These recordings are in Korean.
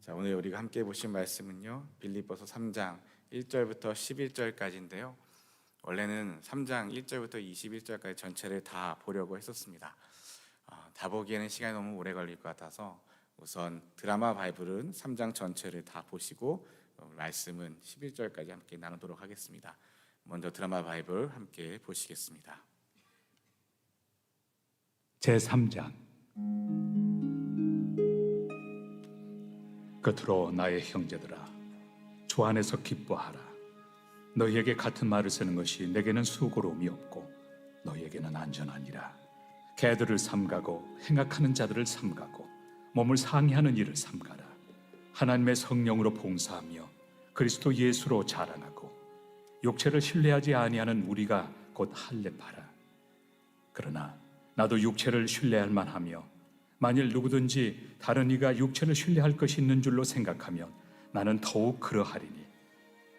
자, 오늘 우리가 함께 보신 말씀은요, 빌립보서 3장 1절부터 11절까지인데요. 원래는 3장 1절부터 21절까지 전체를 다 보려고 했었습니다. 다 보기에는 시간이 너무 오래 걸릴 것 같아서 우선 드라마 바이블은 3장 전체를 다 보시고 말씀은 11절까지 함께 나누도록 하겠습니다. 먼저 드라마 바이블 함께 보시겠습니다. 제3장. 끝으로 나의 형제들아, 주 안에서 기뻐하라. 너희에게 같은 말을 쓰는 것이 내게는 수고로움이 없고 너희에게는 안전하니라. 개들을 삼가고 행악하는 자들을 삼가고 몸을 상해하는 일을 삼가라. 하나님의 성령으로 봉사하며 그리스도 예수로 자랑하고 육체를 신뢰하지 아니하는 우리가 곧 할례파라. 그러나 나도 육체를 신뢰할 만하며 만일 누구든지 다른 이가 육체를 신뢰할 것이 있는 줄로 생각하면 나는 더욱 그러하리니,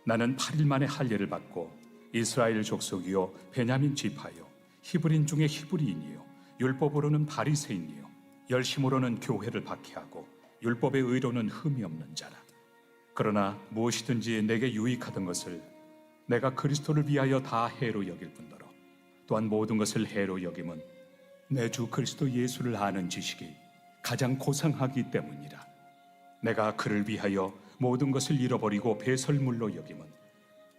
나는 8일 만에 할례를 받고 이스라엘 족속이요 베냐민 지파요 히브리인 중에 히브리인이요 율법으로는 바리새인이요 열심으로는 교회를 박해하고 율법의 의로는 흠이 없는 자라. 그러나 무엇이든지 내게 유익하던 것을 내가 그리스도를 위하여 다 해로 여길 뿐더러 또한 모든 것을 해로 여김은 내 주 그리스도 예수를 아는 지식이 가장 고상하기 때문이라. 내가 그를 위하여 모든 것을 잃어버리고 배설물로 여김은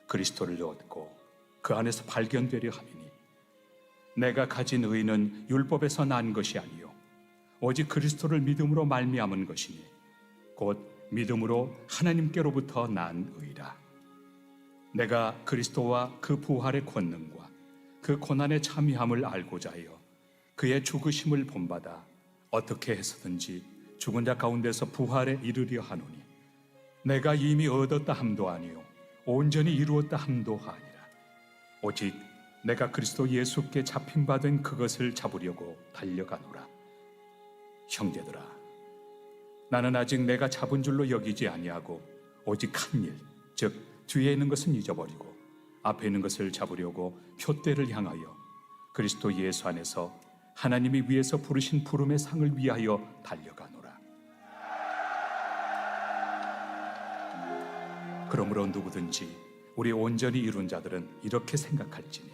그리스도를 얻고 그 안에서 발견되려 함이니, 내가 가진 의는 율법에서 난 것이 아니요 오직 그리스도를 믿음으로 말미암은 것이니 곧 믿음으로 하나님께로부터 난 의라. 내가 그리스도와 그 부활의 권능과 그 고난의 참여함을 알고자 하여 그의 죽으심을 본받아 어떻게 해서든지 죽은 자 가운데서 부활에 이르려 하노니, 내가 이미 얻었다 함도 아니요 온전히 이루었다 함도 아니라 오직 내가 그리스도 예수께 잡힌받은 그것을 잡으려고 달려가노라. 형제들아, 나는 아직 내가 잡은 줄로 여기지 아니하고 오직 한 일, 즉 뒤에 있는 것은 잊어버리고 앞에 있는 것을 잡으려고 표대를 향하여 그리스도 예수 안에서 하나님이 위에서 부르신 부름의 상을 위하여 달려가노라. 그러므로 누구든지 우리 온전히 이룬 자들은 이렇게 생각할지니,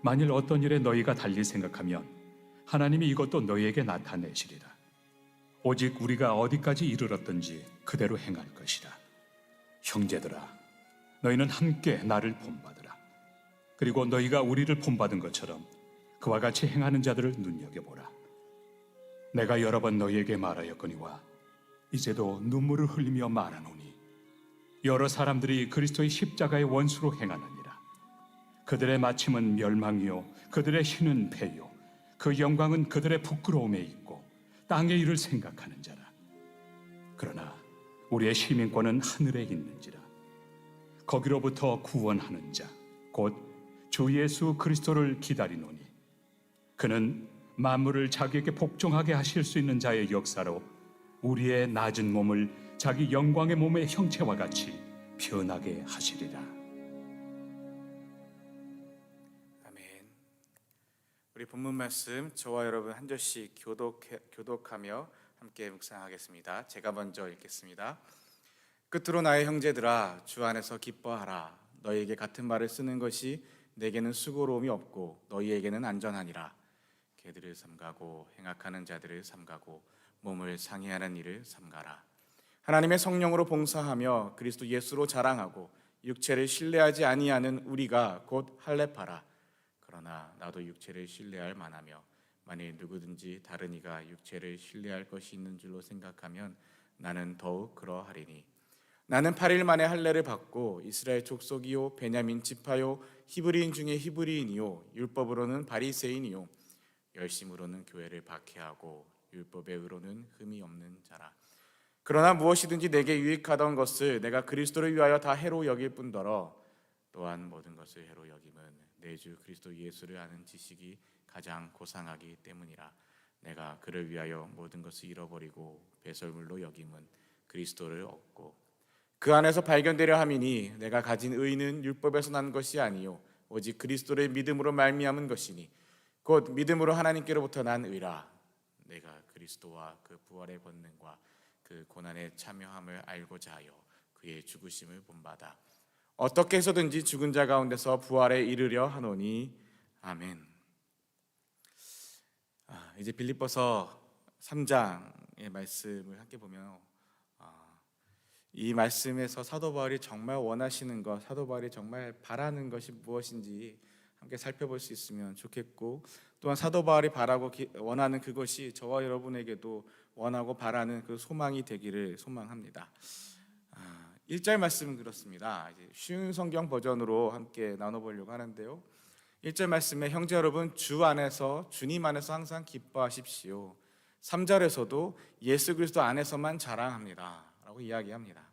만일 어떤 일에 너희가 달리 생각하면 하나님이 이것도 너희에게 나타내시리라. 오직 우리가 어디까지 이르렀든지 그대로 행할 것이라. 형제들아, 너희는 함께 나를 본받으라. 그리고 너희가 우리를 본받은 것처럼 그와 같이 행하는 자들을 눈여겨보라. 내가 여러 번 너희에게 말하였거니와 이제도 눈물을 흘리며 말하노니, 여러 사람들이 그리스도의 십자가의 원수로 행하느니라. 그들의 마침은 멸망이요 그들의 신은 패요 그 영광은 그들의 부끄러움에 있고 땅의 일을 생각하는 자라. 그러나 우리의 시민권은 하늘에 있는지라. 거기로부터 구원하는 자 곧 주 예수 그리스도를 기다리노니, 그는 만물을 자기에게 복종하게 하실 수 있는 자의 역사로 우리의 낮은 몸을 자기 영광의 몸의 형체와 같이 변하게 하시리라. 아멘. 우리 본문 말씀 저와 여러분 한 절씩 교독하며 함께 묵상하겠습니다. 제가 먼저 읽겠습니다. 끝으로 나의 형제들아, 주 안에서 기뻐하라. 너희에게 같은 말을 쓰는 것이 내게는 수고로움이 없고 너희에게는 안전하니라. 개들을 삼가고 행악하는 자들을 삼가고 몸을 상해하는 일을 삼가라. 하나님의 성령으로 봉사하며 그리스도 예수로 자랑하고 육체를 신뢰하지 아니하는 우리가 곧 할례파라. 그러나 나도 육체를 신뢰할 만하며 만일 누구든지 다른 이가 육체를 신뢰할 것이 있는 줄로 생각하면 나는 더욱 그러하리니, 나는 8일 만에 할례를 받고 이스라엘 족속이요 베냐민 지파요 히브리인 중에 히브리인이요 율법으로는 바리새인이요 열심으로는 교회를 박해하고 율법의 의로는 흠이 없는 자라. 그러나 무엇이든지 내게 유익하던 것을 내가 그리스도를 위하여 다 해로 여길 뿐더러 또한 모든 것을 해로 여김은 내 주 그리스도 예수를 아는 지식이 가장 고상하기 때문이라. 내가 그를 위하여 모든 것을 잃어버리고 배설물로 여김은 그리스도를 얻고 그 안에서 발견되려 함이니, 내가 가진 의는 율법에서 난 것이 아니요 오직 그리스도를 믿음으로 말미암은 것이니 곧 믿음으로 하나님께로부터 난 의라. 내가 그리스도와 그 부활의 권능과 그 고난에 참여함을 알고자 하여 그의 죽으심을 본받아 어떻게 해서든지 죽은 자 가운데서 부활에 이르려 하노니 아멘. 이제 빌립보서 3장의 말씀을 함께 보면 이 말씀에서 사도 바울이 정말 원하시는 것, 사도 바울이 정말 바라는 것이 무엇인지 함께 살펴볼 수 있으면 좋겠고, 또한 사도 바울이 바라고 원하는 그것이 저와 여러분에게도 원하고 바라는 그 소망이 되기를 소망합니다. 1절 말씀은 그렇습니다. 이제 쉬운 성경 버전으로 함께 나눠보려고 하는데요. 1절 말씀에 형제 여러분 주 안에서 주님 안에서 항상 기뻐하십시오. 3절에서도 예수 그리스도 안에서만 자랑합니다 라고 이야기합니다.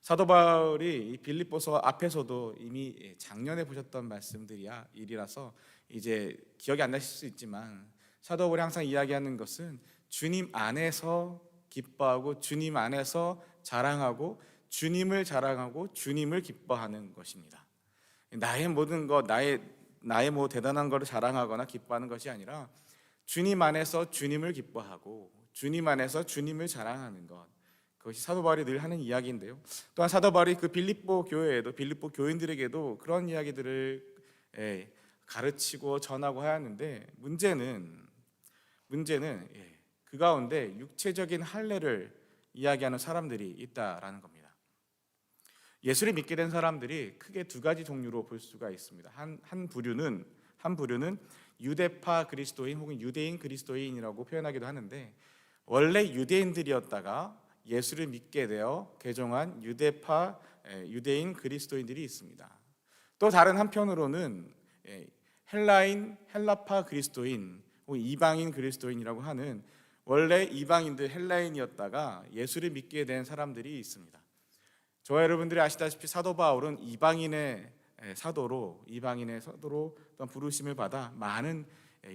사도 바울이 이 빌립보서 앞에서도 이미 작년에 보셨던 말씀들이라서 이제 기억이 안 나실 수 있지만, 사도 바울이 항상 이야기하는 것은 주님 안에서 기뻐하고 주님 안에서 자랑하고 주님을 자랑하고 주님을 기뻐하는 것입니다. 나의 모든 것, 나의 뭐 대단한 것을 자랑하거나 기뻐하는 것이 아니라 주님 안에서 주님을 기뻐하고 주님 안에서 주님을 자랑하는 것, 그것이 사도 바울이 늘 하는 이야기인데요. 또한 사도 바울이 그 빌립보 교회에도, 빌립보 교인들에게도 그런 이야기들을 가르치고 전하고 하였는데, 문제는 그 가운데 육체적인 할례를 이야기하는 사람들이 있다라는 겁니다. 예수를 믿게 된 사람들이 크게 두 가지 종류로 볼 수가 있습니다. 한 부류는 유대파 그리스도인 혹은 유대인 그리스도인이라고 표현하기도 하는데, 원래 유대인들이었다가 예수를 믿게 되어 개종한 유대인 그리스도인들이 있습니다. 또 다른 한편으로는 헬라파 그리스도인 혹은 이방인 그리스도인이라고 하는 원래 이방인들 헬라인이었다가 예수를 믿게 된 사람들이 있습니다. 저와 여러분들이 아시다시피 사도 바울은 이방인의 사도로 어떤 부르심을 받아 많은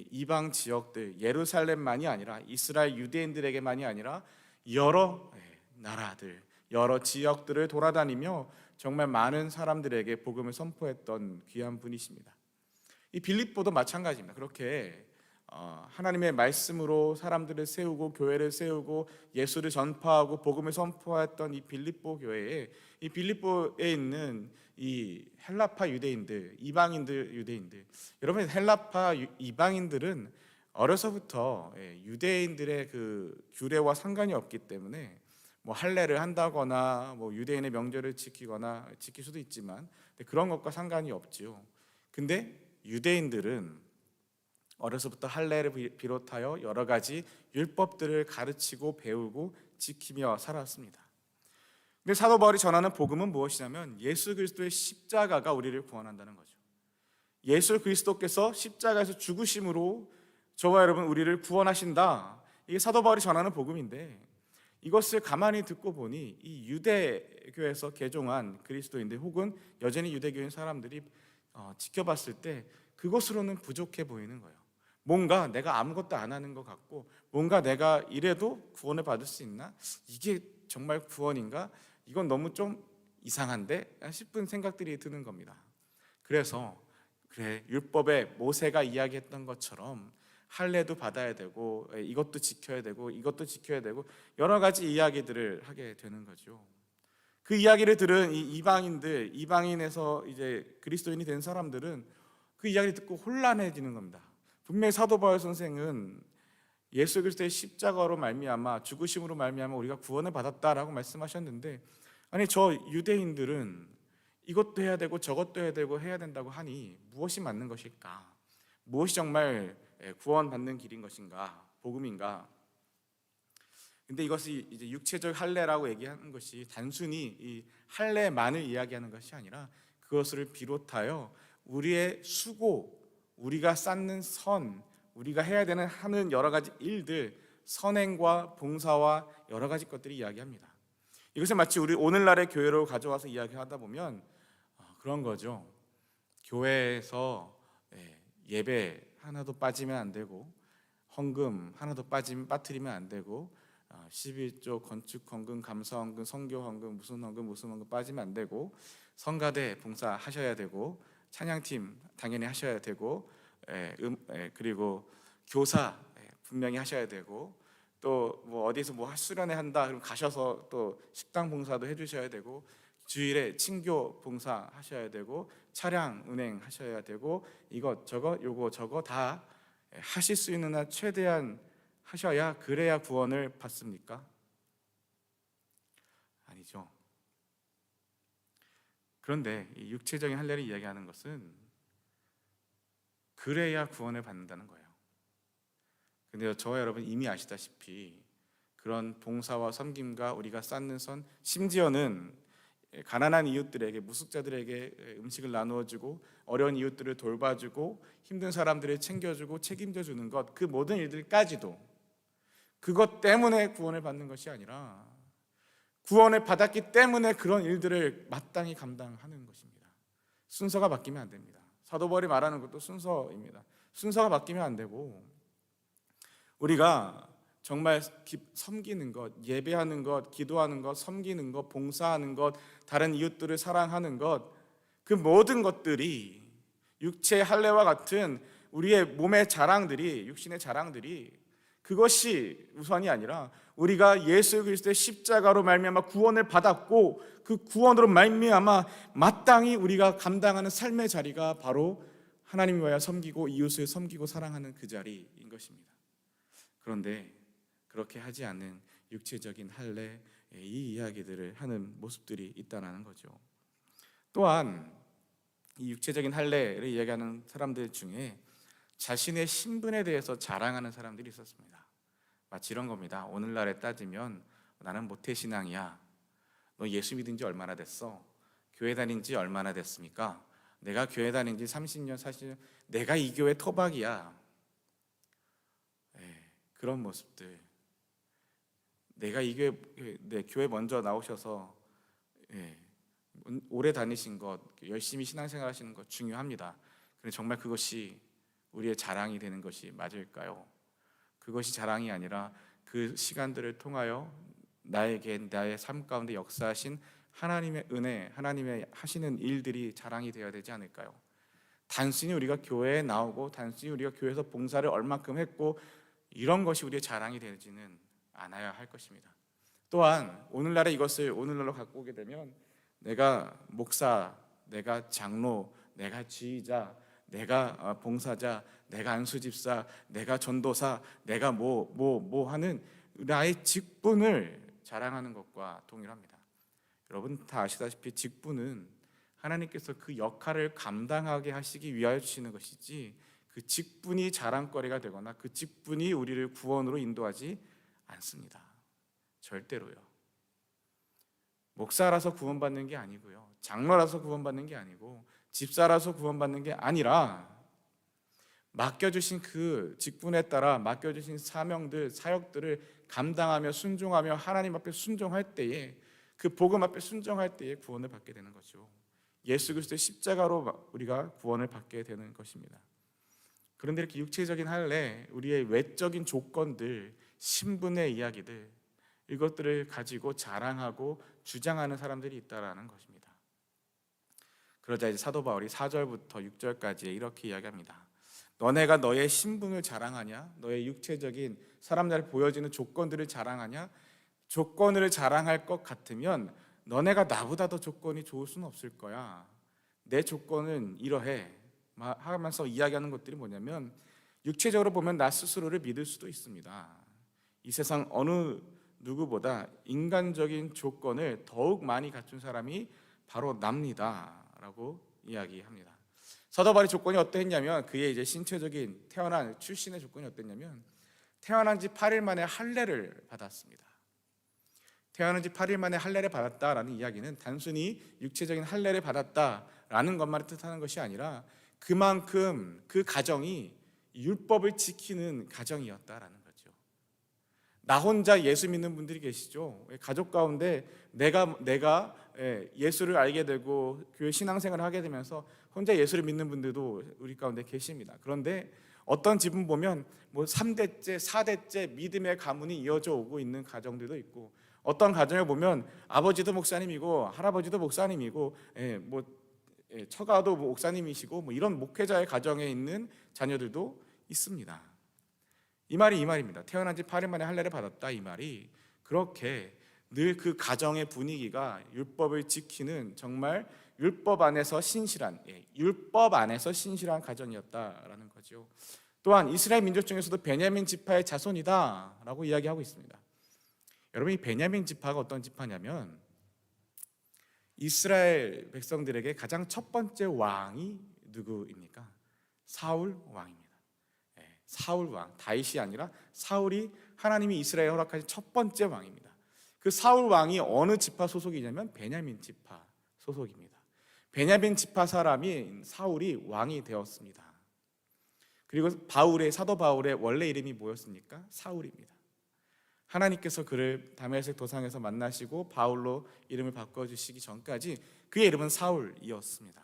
이방 지역들, 예루살렘만이 아니라 이스라엘 유대인들에게만이 아니라 여러 나라들, 여러 지역들을 돌아다니며 정말 많은 사람들에게 복음을 선포했던 귀한 분이십니다. 이 빌립보도 마찬가지입니다. 그렇게 하나님의 말씀으로 사람들을 세우고 교회를 세우고 예수를 전파하고 복음을 선포했던 이 빌립보 교회에, 이 빌립보에 있는 이 헬라파 유대인들, 이방인들 유대인들, 여러분 헬라파 이방인들은 어려서부터 유대인들의 그 규례와 상관이 없기 때문에 뭐 할례를 한다거나 뭐 유대인의 명절을 지키거나 지킬 수도 있지만 그런 것과 상관이 없지요. 근데 유대인들은 어려서부터 할례를 비롯하여 여러 가지 율법들을 가르치고 배우고 지키며 살았습니다. 근데 사도 바울이 전하는 복음은 무엇이냐면 예수 그리스도의 십자가가 우리를 구원한다는 거죠. 예수 그리스도께서 십자가에서 죽으심으로 저와 여러분 우리를 구원하신다. 이게 사도 바울이 전하는 복음인데, 이것을 가만히 듣고 보니 이 유대교에서 개종한 그리스도인들 혹은 여전히 유대교인 사람들이 지켜봤을 때 그것으로는 부족해 보이는 거예요. 뭔가 내가 아무것도 안 하는 것 같고, 뭔가 내가 이래도 구원을 받을 수 있나? 이게 정말 구원인가? 이건 너무 좀 이상한데? 싶은 생각들이 드는 겁니다. 그래서 율법에 모세가 이야기했던 것처럼 할례도 받아야 되고 이것도 지켜야 되고 이것도 지켜야 되고 여러 가지 이야기들을 하게 되는 거죠. 그 이야기를 들은 이 이방인에서 이제 그리스도인이 된 사람들은 그 이야기를 듣고 혼란해지는 겁니다. 분명히 사도 바울 선생은 예수 그리스도의 십자가로 말미암아 죽으심으로 말미암아 우리가 구원을 받았다라고 말씀하셨는데, 아니 저 유대인들은 이것도 해야 되고 저것도 해야 되고 해야 된다고 하니 무엇이 맞는 것일까? 무엇이 정말 구원받는 길인 것인가? 복음인가? 근데 이것이 이제 육체적 할례라고 얘기하는 것이 단순히 이 할례만을 이야기하는 것이 아니라 그것을 비롯하여 우리의 수고, 우리가 쌓는 선, 우리가 해야 되는 하는 여러 가지 일들, 선행과 봉사와 여러 가지 것들이 이야기합니다. 이것을 마치 우리 오늘날의 교회로 가져와서 이야기하다 보면 그런 거죠. 교회에서 예배 하나도 빠지면 안 되고, 헌금 하나도 빠뜨리면 안 되고, 11조 건축 헌금, 감사 헌금, 선교 헌금, 무슨 헌금 빠지면 안 되고, 성가대 봉사 하셔야 되고, 찬양팀 당연히 하셔야 되고, 그리고 교사 분명히 하셔야 되고, 또 뭐 어디서 뭐 수련회 한다 그럼 가셔서 또 식당 봉사도 해주셔야 되고, 주일에 친교 봉사 하셔야 되고, 차량 운행 하셔야 되고, 이것 저것 요거 저거 다 하실 수 있는 한 최대한 하셔야, 그래야 구원을 받습니까? 아니죠. 그런데 이 육체적인 할례를 이야기하는 것은 그래야 구원을 받는다는 거예요. 근데 저와 여러분 이미 아시다시피 그런 봉사와 섬김과 우리가 쌓는 선, 심지어는 가난한 이웃들에게, 무숙자들에게 음식을 나누어주고 어려운 이웃들을 돌봐주고 힘든 사람들을 챙겨주고 책임져 주는 것, 그 모든 일들까지도 그것 때문에 구원을 받는 것이 아니라 구원을 받았기 때문에 그런 일들을 마땅히 감당하는 것입니다. 순서가 바뀌면 안 됩니다. 사도 바울이 말하는 것도 순서입니다. 순서가 바뀌면 안 되고, 우리가 정말 섬기는 것, 예배하는 것, 기도하는 것, 섬기는 것, 봉사하는 것, 다른 이웃들을 사랑하는 것, 그 모든 것들이 육체의 할례와 같은 우리의 몸의 자랑들이, 육신의 자랑들이, 그것이 우선이 아니라 우리가 예수 그리스도의 십자가로 말미암아 구원을 받았고, 그 구원으로 말미암아 마땅히 우리가 감당하는 삶의 자리가 바로 하나님 위하여 섬기고 이웃을 섬기고 사랑하는 그 자리인 것입니다. 그런데 그렇게 하지 않는 육체적인 할례, 이 이야기들을 하는 모습들이 있다는 거죠. 또한 이 육체적인 할례를 이야기하는 사람들 중에 자신의 신분에 대해서 자랑하는 사람들이 있었습니다. 마치 이런 겁니다. 오늘날에 따지면 나는 모태신앙이야. 너 예수 믿은 지 얼마나 됐어? 교회 다닌 지 얼마나 됐습니까? 내가 교회 다닌 지 30년, 40년, 내가 이 교회 토박이야. 그런 모습들. 내가 이 교회, 교회 먼저 나오셔서 오래 다니신 것, 열심히 신앙생활 하시는 것 중요합니다. 그런데 정말 그것이 우리의 자랑이 되는 것이 맞을까요? 그것이 자랑이 아니라 그 시간들을 통하여 나에게, 나의 삶 가운데 역사하신 하나님의 은혜, 하나님의 하시는 일들이 자랑이 되어야 되지 않을까요? 단순히 우리가 교회에 나오고 단순히 우리가 교회에서 봉사를 얼마큼 했고 이런 것이 우리의 자랑이 되지는 않아야 할 것입니다. 또한 오늘날에 이것을 오늘날로 갖고 오게 되면 내가 목사, 내가 장로, 내가 지휘자, 내가 봉사자, 내가 안수집사, 내가 전도사, 내가 뭐 하는 나의 직분을 자랑하는 것과 동일합니다. 여러분 다 아시다시피 직분은 하나님께서 그 역할을 감당하게 하시기 위하여 주시는 것이지, 그 직분이 자랑거리가 되거나 그 직분이 우리를 구원으로 인도하지 않습니다. 절대로요. 목사라서 구원받는 게 아니고요, 장로라서 구원받는 게 아니고, 집사라서 구원받는 게 아니라 맡겨주신 그 직분에 따라 맡겨주신 사명들, 사역들을 감당하며 순종하며 하나님 앞에 순종할 때에, 그 복음 앞에 순종할 때에 구원을 받게 되는 거죠. 예수 그리스도의 십자가로 우리가 구원을 받게 되는 것입니다. 그런데 이렇게 육체적인 할례, 우리의 외적인 조건들, 신분의 이야기들, 이것들을 가지고 자랑하고 주장하는 사람들이 있다라는 것입니다. 그러자 이제 사도 바울이 4절부터 6절까지 이렇게 이야기합니다. 너네가 너의 신분을 자랑하냐? 너의 육체적인 사람들에 보여지는 조건들을 자랑하냐? 조건을 자랑할 것 같으면 너네가 나보다 더 조건이 좋을 수는 없을 거야. 내 조건은 이러해 하면서 이야기하는 것들이 뭐냐면, 육체적으로 보면 나 스스로를 믿을 수도 있습니다. 이 세상 어느 누구보다 인간적인 조건을 더욱 많이 갖춘 사람이 바로 납니다 라고 이야기합니다. 사도 바울의 조건이 어떠했냐면, 그의 이제 신체적인 태어난 출신의 조건이 어땠냐면, 태어난 지 8일 만에 할례를 받았습니다. 태어난 지 8일 만에 할례를 받았다라는 이야기는 단순히 육체적인 할례를 받았다라는 것만을 뜻하는 것이 아니라 그만큼 그 가정이 율법을 지키는 가정이었다라는 거죠. 나 혼자 예수 믿는 분들이 계시죠. 가족 가운데 내가 예수를 알게 되고 교회 신앙생활을 하게 되면서 혼자 예수를 믿는 분들도 우리 가운데 계십니다. 그런데 어떤 집은 보면 뭐 3대째, 4대째 믿음의 가문이 이어져 오고 있는 가정들도 있고, 어떤 가정에 보면 아버지도 목사님이고 할아버지도 목사님이고 처가도 목사님이시고 이런 목회자의 가정에 있는 자녀들도 있습니다. 이 말이 이 말입니다. 태어난 지 8일 만에 할례를 받았다, 이 말이 그렇게 늘 그 가정의 분위기가 율법을 지키는 정말 율법 안에서 신실한, 율법 안에서 신실한 가정이었다라는 거죠. 또한 이스라엘 민족 중에서도 베냐민 지파의 자손이다라고 이야기하고 있습니다. 여러분, 이 베냐민 지파가 어떤 지파냐면 이스라엘 백성들에게 가장 첫 번째 왕이 누구입니까? 사울 왕입니다. 사울 왕, 다윗이 아니라 사울이 하나님이 이스라엘에 허락하신 첫 번째 왕입니다. 그 사울 왕이 어느 지파 소속이냐면 베냐민 지파 소속입니다. 베냐민 지파 사람이 사울이 왕이 되었습니다. 그리고 사도 바울의 원래 이름이 뭐였습니까? 사울입니다. 하나님께서 그를 다메섹 도상에서 만나시고 바울로 이름을 바꿔주시기 전까지 그의 이름은 사울이었습니다.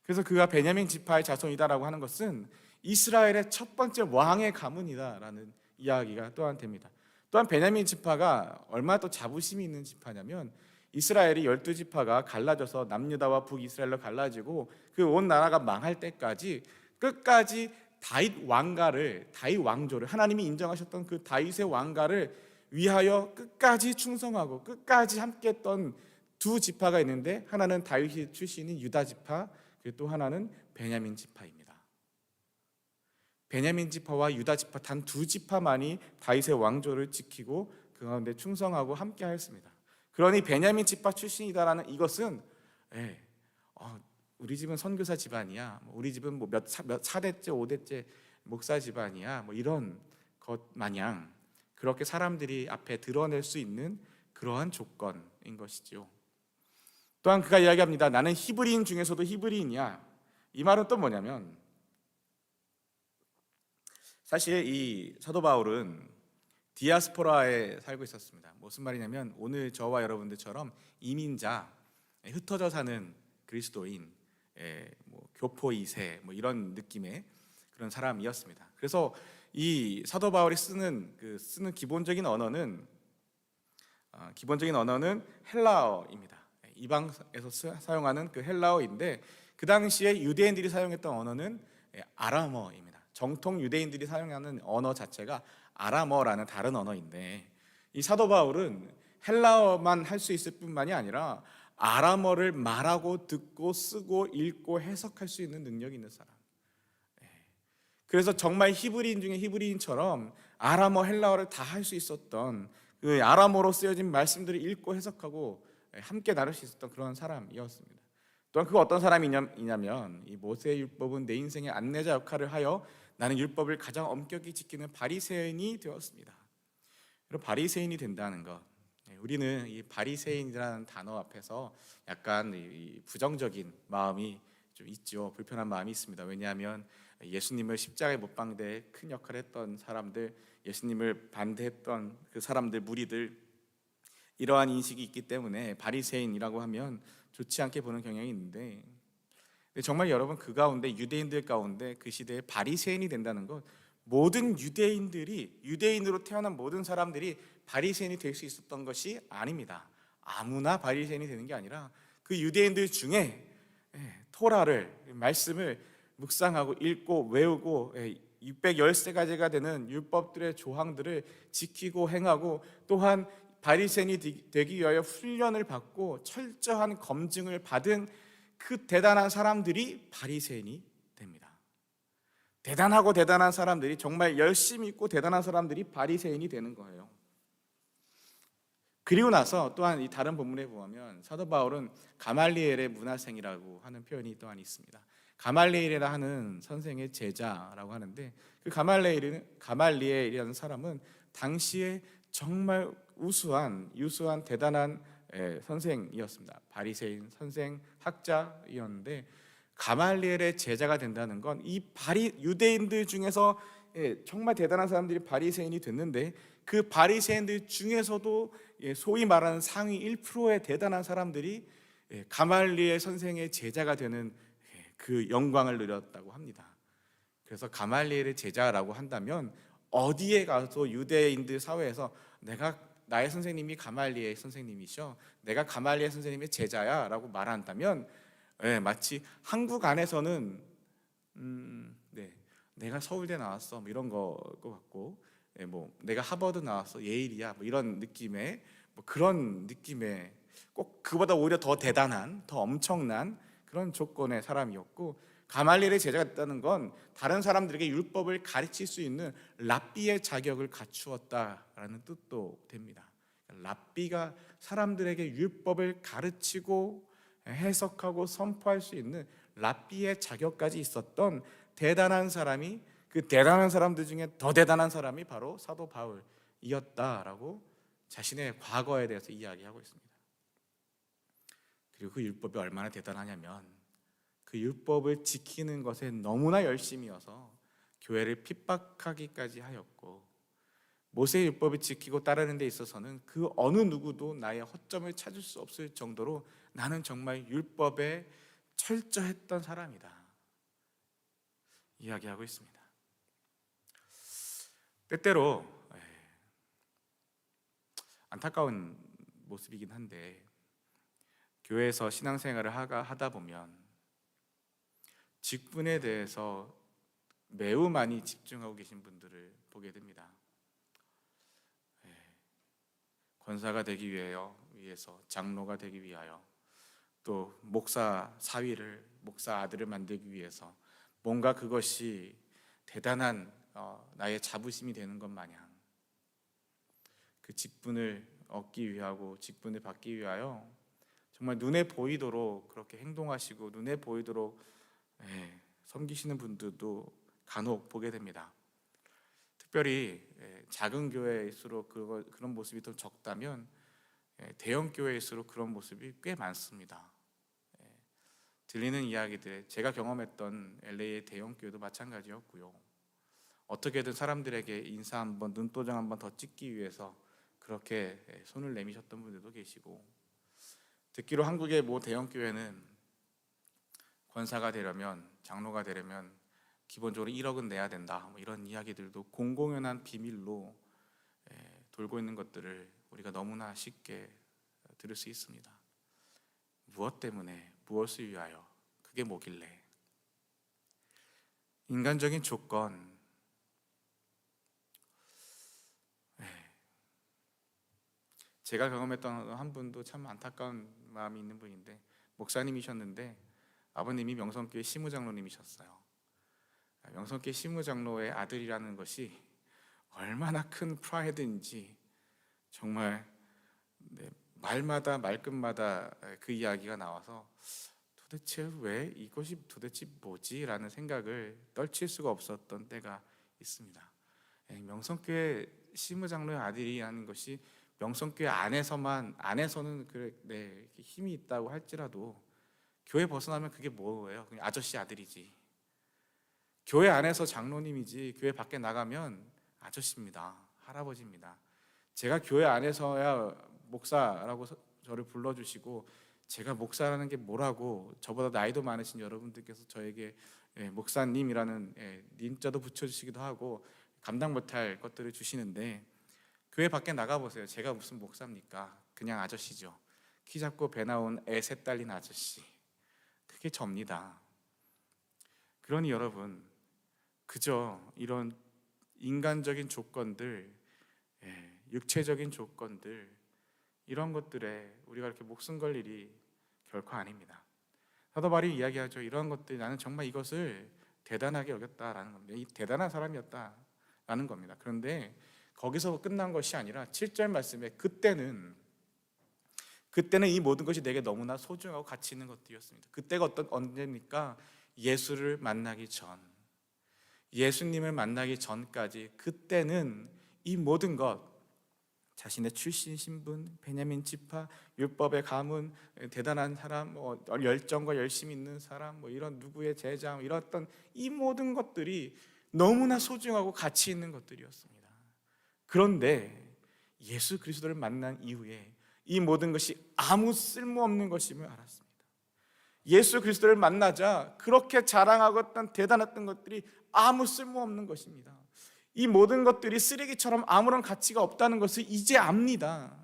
그래서 그가 베냐민 지파의 자손이다라고 하는 것은 이스라엘의 첫 번째 왕의 가문이다라는 이야기가 또한 됩니다. 또한 베냐민 지파가 얼마나 또 자부심이 있는 지파냐면 이스라엘이 12지파가 갈라져서 남유다와 북이스라엘로 갈라지고 그 온 나라가 망할 때까지 끝까지 다윗 왕조를 하나님이 인정하셨던 그 다윗의 왕가를 위하여 끝까지 충성하고 끝까지 함께했던 두 지파가 있는데 하나는 다윗 출신인 유다 지파, 그리고 또 하나는 베냐민 지파입니다. 베냐민 지파와 유다 지파 단 두 지파만이 다윗의 왕조를 지키고 그 가운데 충성하고 함께하였습니다. 그러니 베냐민 지파 출신이다라는 이것은 우리 집은 선교사 집안이야, 우리 집은 뭐 몇 사대째 5대째 목사 집안이야, 뭐 이런 것 마냥 그렇게 사람들이 앞에 드러낼 수 있는 그러한 조건인 것이죠. 또한 그가 이야기합니다. 나는 히브리인 중에서도 히브리인이야. 이 말은 또 뭐냐면 사실 이 사도 바울은 디아스포라에 살고 있었습니다. 무슨 말이냐면 오늘 저와 여러분들처럼 이민자, 흩어져 사는 그리스도인, 교포 2세 뭐 이런 느낌의 그런 사람이었습니다. 그래서 이 사도 바울이 쓰는 기본적인 언어는 헬라어입니다. 이방에서 사용하는 그 헬라어인데 그 당시에 유대인들이 사용했던 언어는 아람어입니다. 정통 유대인들이 사용하는 언어 자체가 아람어라는 다른 언어인데 이 사도 바울은 헬라어만 할 수 있을 뿐만이 아니라 아람어를 말하고 듣고 쓰고 읽고 해석할 수 있는 능력이 있는 사람. 그래서 정말 히브리인 중에 히브리인처럼 아람어 헬라어를 다 할 수 있었던 그 아람어로 쓰여진 말씀들을 읽고 해석하고 함께 나눌 수 있었던 그런 사람이었습니다. 또한 그가 어떤 사람이냐면 이 모세의 율법은 내 인생의 안내자 역할을 하여 나는 율법을 가장 엄격히 지키는 바리새인이 되었습니다. 그리고 바리새인이 된다는 것, 우리는 이 바리새인이라는 단어 앞에서 약간 이 부정적인 마음이 좀 있죠. 불편한 마음이 있습니다. 왜냐하면 예수님을 십자가에 못 박는데 큰 역할을 했던 사람들, 예수님을 반대했던 그 사람들, 무리들, 이러한 인식이 있기 때문에 바리새인이라고 하면 좋지 않게 보는 경향이 있는데 정말 여러분, 그 가운데 유대인들 가운데 그 시대에 바리새인이 된다는 것, 모든 유대인으로 태어난 모든 사람들이 바리새인이 될 수 있었던 것이 아닙니다. 아무나 바리새인이 되는 게 아니라 그 유대인들 중에 토라를, 말씀을 묵상하고 읽고 외우고 613가지가 되는 율법들의 조항들을 지키고 행하고 또한 바리새인이 되기 위하여 훈련을 받고 철저한 검증을 받은 그 대단한 사람들이 바리새인이 됩니다. 대단하고 대단한 사람들이, 정말 열심히 있고 대단한 사람들이 바리새인이 되는 거예요. 그리고 나서 또한 이 다른 본문에 보면 사도 바울은 가말리엘의 문화생이라고 하는 표현이 또한 있습니다. 가말리엘이라 하는 선생의 제자라고 하는데 그 가말리엘이라는 사람은 당시에 정말 유수한 대단한 선생이었습니다. 바리새인 선생 학자이었는데 가말리엘의 제자가 된다는 건 이 유대인들 중에서 정말 대단한 사람들이 바리새인이 됐는데 그 바리새인들 중에서도 소위 말하는 상위 1%의 대단한 사람들이 가말리엘 선생의 제자가 되는 그 영광을 누렸다고 합니다. 그래서 가말리엘의 제자라고 한다면 어디에 가서 유대인들 사회에서 나의 선생님이 가말리엘 선생님이셔, 내가 가말리엘 선생님의 제자야 라고 말한다면 마치 한국 안에서는 내가 서울대 나왔어 뭐 이런 거 같고, 뭐 내가 하버드 나왔어 예일이야 뭐 이런 느낌의, 뭐 그런 느낌의, 꼭 그보다 오히려 더 대단한, 더 엄청난 그런 조건의 사람이었고, 가말리엘의 제자가 됐다는 건 다른 사람들에게 율법을 가르칠 수 있는 랍비의 자격을 갖추었다라는 뜻도 됩니다. 랍비가 사람들에게 율법을 가르치고 해석하고 선포할 수 있는 랍비의 자격까지 있었던 대단한 사람이, 그 대단한 사람들 중에 더 대단한 사람이 바로 사도 바울이었다라고 자신의 과거에 대해서 이야기하고 있습니다. 그리고 그 율법이 얼마나 대단하냐면 그 율법을 지키는 것에 너무나 열심이어서 교회를 핍박하기까지 하였고, 모세의 율법을 지키고 따르는 데 있어서는 그 어느 누구도 나의 허점을 찾을 수 없을 정도로 나는 정말 율법에 철저했던 사람이다 이야기하고 있습니다. 때때로 안타까운 모습이긴 한데, 교회에서 신앙생활을 하다 보면 직분에 대해서 매우 많이 집중하고 계신 분들을 보게 됩니다. 권사가 되기 위해서, 장로가 되기 위하여, 또 목사 사위를, 목사 아들을 만들기 위해서 뭔가 그것이 대단한 나의 자부심이 되는 것 마냥 그 직분을 얻기 위하고 직분을 받기 위하여 정말 눈에 보이도록 그렇게 행동하시고 눈에 보이도록 섬기시는 분들도 간혹 보게 됩니다. 특별히 작은 교회일수록 그런 모습이 더 적다면 대형 교회일수록 그런 모습이 꽤 많습니다. 들리는 이야기들, 제가 경험했던 LA의 대형 교회도 마찬가지였고요. 어떻게든 사람들에게 인사 한번, 눈도장 한번 더 찍기 위해서 그렇게 손을 내미셨던 분들도 계시고, 듣기로 한국의 모 대형 교회는 권사가 되려면, 장로가 되려면 기본적으로 1억은 내야 된다, 뭐 이런 이야기들도 공공연한 비밀로 돌고 있는 것들을 우리가 너무나 쉽게 들을 수 있습니다. 무엇 때문에, 무엇을 위하여, 그게 뭐길래? 인간적인 조건. 제가 경험했던 한 분도 참 안타까운 마음이 있는 분인데, 목사님이셨는데 아버님이 명성교회 시무장로님이셨어요. 명성교회 시무장로의 아들이라는 것이 얼마나 큰 프라이드인지 정말 말마다 말끝마다 그 이야기가 나와서 도대체 왜 이것이 도대체 뭐지? 라는 생각을 떨칠 수가 없었던 때가 있습니다. 명성교회 시무장로의 아들이라는 것이 명성교회 안에서는 힘이 있다고 할지라도 교회 벗어나면 그게 뭐예요? 그냥 아저씨 아들이지. 교회 안에서 장로님이지 교회 밖에 나가면 아저씨입니다. 할아버지입니다. 제가 교회 안에서야 목사라고 저를 불러주시고, 제가 목사라는 게 뭐라고 저보다 나이도 많으신 여러분들께서 저에게 목사님이라는 님자도 붙여주시기도 하고 감당 못할 것들을 주시는데, 교회 밖에 나가보세요. 제가 무슨 목사입니까? 그냥 아저씨죠. 키 작고 배 나온 애 셋 딸린 아저씨. 그게 접니다. 그러니 여러분, 그저 이런 인간적인 조건들, 육체적인 조건들, 이런 것들에 우리가 이렇게 목숨 걸 일이 결코 아닙니다. 사도 바울이 이야기하죠. 이런 것들, 나는 정말 이것을 대단하게 여겼다라는 겁니다. 이 대단한 사람이었다라는 겁니다. 그런데 거기서 끝난 것이 아니라 7절 말씀에 그때는 이 모든 것이 내게 너무나 소중하고 가치 있는 것들이었습니다. 그때가 언제입니까? 예수를 만나기 전, 예수님을 만나기 전까지 그때는 이 모든 것, 자신의 출신 신분, 베냐민 지파, 율법의 가문, 대단한 사람, 열정과 열심이 있는 사람, 이런 누구의 제자, 이랬던 이 모든 것들이 너무나 소중하고 가치 있는 것들이었습니다. 그런데 예수 그리스도를 만난 이후에 이 모든 것이 아무 쓸모없는 것임을 알았습니다. 예수 그리스도를 만나자 그렇게 자랑하고 했던 대단했던 것들이 아무 쓸모없는 것입니다. 이 모든 것들이 쓰레기처럼 아무런 가치가 없다는 것을 이제 압니다.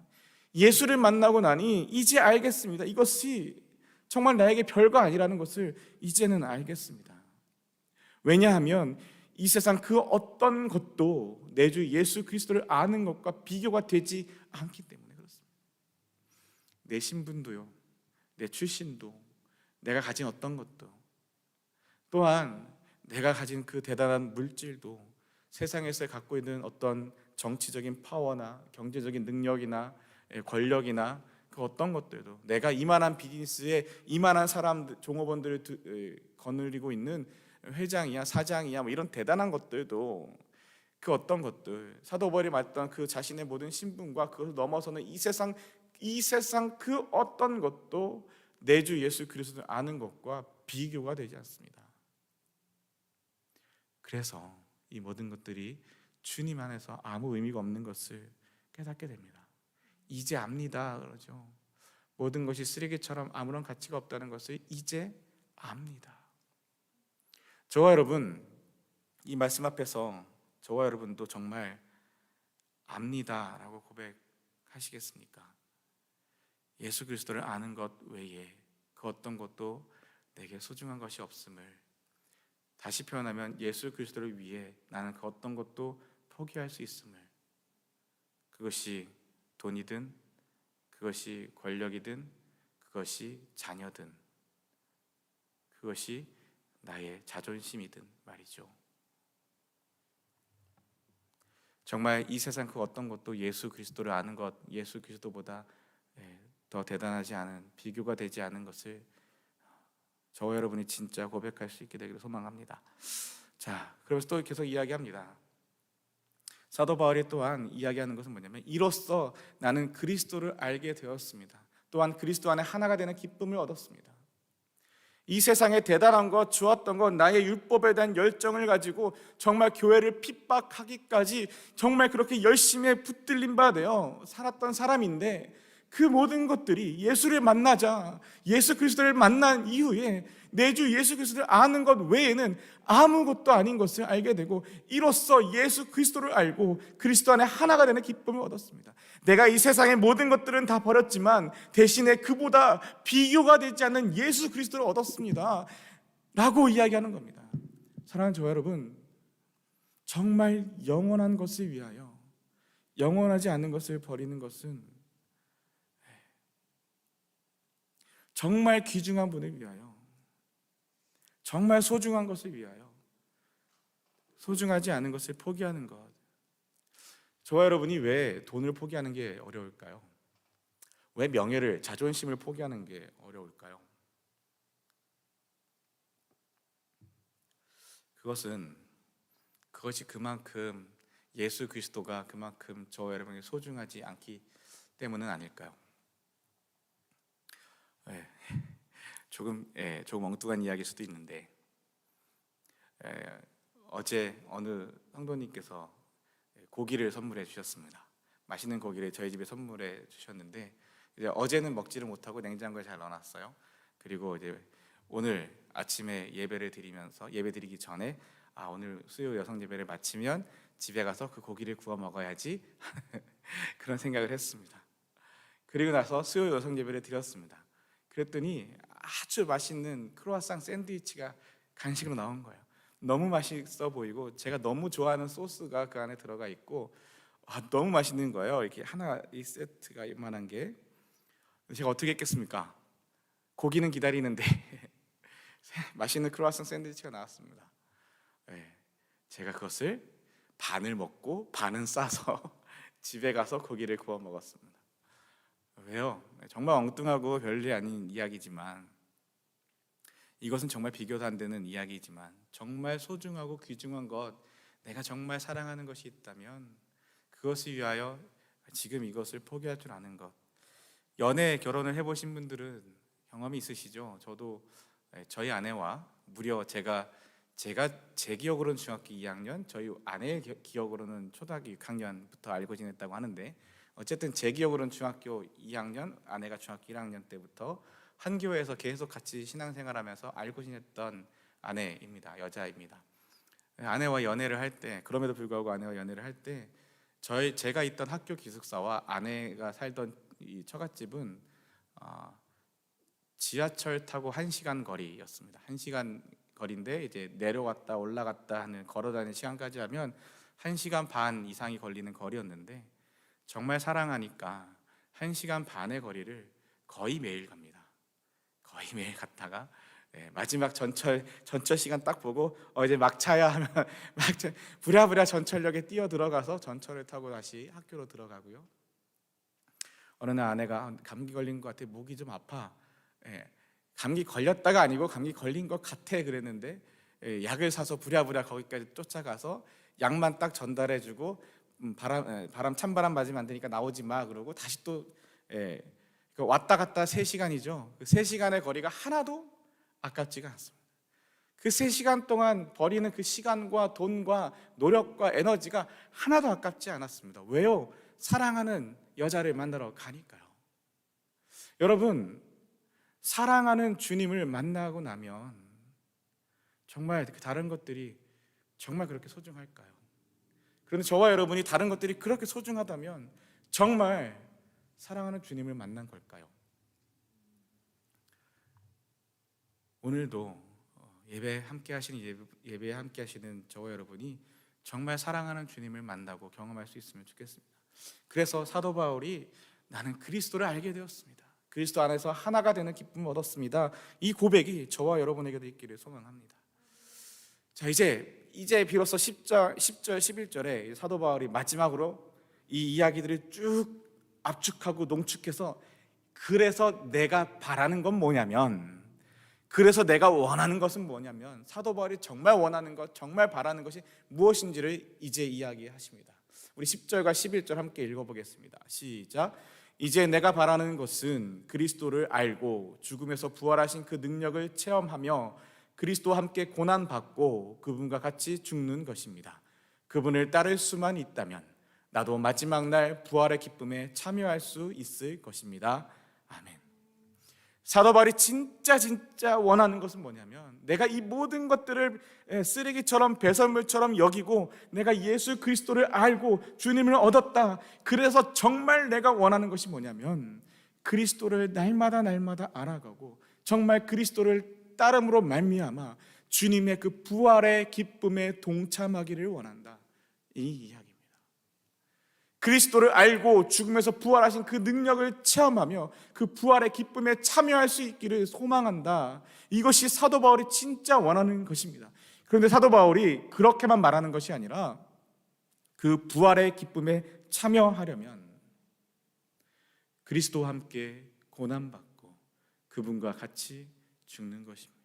예수를 만나고 나니 이제 알겠습니다. 이것이 정말 나에게 별거 아니라는 것을 이제는 알겠습니다. 왜냐하면 이 세상 그 어떤 것도 내 주 예수 그리스도를 아는 것과 비교가 되지 않기 때문에 그렇습니다. 내 신분도요, 내 출신도, 내가 가진 어떤 것도, 또한 내가 가진 그 대단한 물질도, 세상에서 갖고 있는 어떤 정치적인 파워나 경제적인 능력이나 권력이나 그 어떤 것들도, 내가 이만한 비즈니스에 이만한 사람들, 종업원들을 거느리고 있는 회장이야 사장이야 뭐 이런 대단한 것들도, 그 어떤 것들, 사도 바울이 말했던 그 자신의 모든 신분과 그것을 넘어서는 이 세상 그 어떤 것도 내 주 예수 그리스도를 아는 것과 비교가 되지 않습니다. 그래서 이 모든 것들이 주님 안에서 아무 의미가 없는 것을 깨닫게 됩니다. 이제 압니다 그러죠. 모든 것이 쓰레기처럼 아무런 가치가 없다는 것을 이제 압니다. 저와 여러분, 이 말씀 앞에서 저와 여러분도 정말 압니다 라고 고백하시겠습니까? 예수 그리스도를 아는 것 외에 그 어떤 것도 내게 소중한 것이 없음을, 다시 표현하면 예수 그리스도를 위해 나는 그 어떤 것도 포기할 수 있음을, 그것이 돈이든 그것이 권력이든 그것이 자녀든 그것이 나의 자존심이든 말이죠. 정말 이 세상 그 어떤 것도 예수 그리스도를 아는 것, 예수 그리스도보다 더 대단하지 않은, 비교가 되지 않은 것을 저와 여러분이 진짜 고백할 수 있게 되기를 소망합니다. 자, 그러면서 또 계속 이야기합니다. 사도 바울이 또한 이야기하는 것은 뭐냐면, 이로써 나는 그리스도를 알게 되었습니다. 또한 그리스도 안에 하나가 되는 기쁨을 얻었습니다. 이 세상에 대단한 것, 좋았던 것, 나의 율법에 대한 열정을 가지고 정말 교회를 핍박하기까지 정말 그렇게 열심히 붙들린 바 되어 살았던 사람인데, 그 모든 것들이 예수를 만나자, 예수 그리스도를 만난 이후에 내 주 예수 그리스도를 아는 것 외에는 아무것도 아닌 것을 알게 되고, 이로써 예수 그리스도를 알고 그리스도 안에 하나가 되는 기쁨을 얻었습니다. 내가 이 세상의 모든 것들은 다 버렸지만 대신에 그보다 비교가 되지 않는 예수 그리스도를 얻었습니다 라고 이야기하는 겁니다. 사랑하는 저와 여러분, 정말 영원한 것을 위하여 영원하지 않는 것을 버리는 것은 정말 귀중한 분을 위하여, 정말 소중한 것을 위하여 소중하지 않은 것을 포기하는 것. 저와 여러분이 왜 돈을 포기하는 게 어려울까요? 왜 명예를, 자존심을 포기하는 게 어려울까요? 그것이 그만큼 예수 그리스도가 그만큼 저와 여러분이 소중하지 않기 때문은 아닐까요? 조금 엉뚱한 이야기일 수도 있는데, 어제 어느 성도님께서 고기를 선물해 주셨습니다. 맛있는 고기를 저희 집에 선물해 주셨는데, 이제 어제는 먹지를 못하고 냉장고에 잘 넣어놨어요. 그리고 이제 오늘 아침에 예배를 드리면서, 예배 드리기 전에 오늘 수요 여성 예배를 마치면 집에 가서 그 고기를 구워 먹어야지 그런 생각을 했습니다. 그리고 나서 수요 여성 예배를 드렸습니다. 그랬더니 아주 맛있는 크로와상 샌드위치가 간식으로 나온 거예요. 너무 맛있어 보이고 제가 너무 좋아하는 소스가 그 안에 들어가 있고 너무 맛있는 거예요. 이렇게 하나, 이 세트가 이만한 게. 제가 어떻게 했겠습니까? 고기는 기다리는데 맛있는 크로와상 샌드위치가 나왔습니다. 제가 그것을 반을 먹고 반은 싸서 집에 가서 고기를 구워 먹었습니다. 왜요? 정말 엉뚱하고 별일이 아닌 이야기지만, 이것은 정말 비교도 안 되는 이야기지만, 정말 소중하고 귀중한 것, 내가 정말 사랑하는 것이 있다면 그것을 위하여 지금 이것을 포기할 줄 아는 것. 연애, 결혼을 해보신 분들은 경험이 있으시죠? 저도 저희 아내와 무려 제가 제 기억으로는 중학교 2학년, 저희 아내의 기억으로는 초등학교 6학년부터 알고 지냈다고 하는데, 어쨌든 제 기억으로는 중학교 2학년, 아내가 중학교 1학년 때부터 한 교회에서 계속 같이 신앙생활하면서 알고 지냈던 아내입니다. 여자입니다. 아내와 연애를 할 때, 그럼에도 불구하고 아내와 연애를 할 때 제가 있던 학교 기숙사와 아내가 살던 이 처갓집은 지하철 타고 1시간 거리였습니다. 1시간 거리인데 이제 내려왔다 올라갔다 하는 걸어다니는 시간까지 하면 1시간 반 이상이 걸리는 거리였는데 정말 사랑하니까 1시간 반의 거리를 거의 매일 갑니다. 거의 매일 갔다가 마지막 전철 시간 딱 보고 이제 막차야 하면 부랴부랴 전철역에 뛰어 들어가서 전철을 타고 다시 학교로 들어가고요. 어느 날 아내가 감기 걸린 것 같아, 목이 좀 아파. 감기 걸렸다가 아니고 감기 걸린 것 같아 그랬는데 약을 사서 부랴부랴 거기까지 쫓아가서 약만 딱 전달해주고 찬바람 맞으면 안 되니까 나오지 마 그러고 다시 또 왔다 갔다 3시간이죠. 그 3시간의 거리가 하나도 아깝지가 않습니다. 그 3시간 동안 버리는 그 시간과 돈과 노력과 에너지가 하나도 아깝지 않았습니다. 왜요? 사랑하는 여자를 만나러 가니까요. 여러분, 사랑하는 주님을 만나고 나면 정말 다른 것들이 정말 그렇게 소중할까요? 그런데 저와 여러분이 다른 것들이 그렇게 소중하다면 정말 사랑하는 주님을 만난 걸까요? 오늘도 예배에 함께 하시는 저와 여러분이 정말 사랑하는 주님을 만나고 경험할 수 있으면 좋겠습니다. 그래서 사도 바울이 나는 그리스도를 알게 되었습니다. 그리스도 안에서 하나가 되는 기쁨을 얻었습니다. 이 고백이 저와 여러분에게도 있기를 소망합니다. 자, 이제 비로소 10절, 11절에 사도 바울이 마지막으로 이 이야기들을 쭉 압축하고 농축해서 그래서 내가 바라는 건 뭐냐면, 그래서 내가 원하는 것은 뭐냐면, 사도 바울이 정말 원하는 것, 정말 바라는 것이 무엇인지를 이제 이야기하십니다. 우리 10절과 11절 함께 읽어보겠습니다. 시작. 이제 내가 바라는 것은 그리스도를 알고 죽음에서 부활하신 그 능력을 체험하며 그리스도와 함께 고난받고 그분과 같이 죽는 것입니다. 그분을 따를 수만 있다면 나도 마지막 날 부활의 기쁨에 참여할 수 있을 것입니다. 아멘. 사도 바울이 진짜 원하는 것은 뭐냐면, 내가 이 모든 것들을 쓰레기처럼 배설물처럼 여기고 내가 예수 그리스도를 알고 주님을 얻었다. 그래서 정말 내가 원하는 것이 뭐냐면 그리스도를 날마다 알아가고 정말 그리스도를 따름으로 말미암아 주님의 그 부활의 기쁨에 동참하기를 원한다. 이 이야기입니다. 그리스도를 알고 죽음에서 부활하신 그 능력을 체험하며 그 부활의 기쁨에 참여할 수 있기를 소망한다. 이것이 사도 바울이 진짜 원하는 것입니다. 그런데 사도 바울이 그렇게만 말하는 것이 아니라 그 부활의 기쁨에 참여하려면 그리스도와 함께 고난받고 그분과 같이 죽는 것입니다.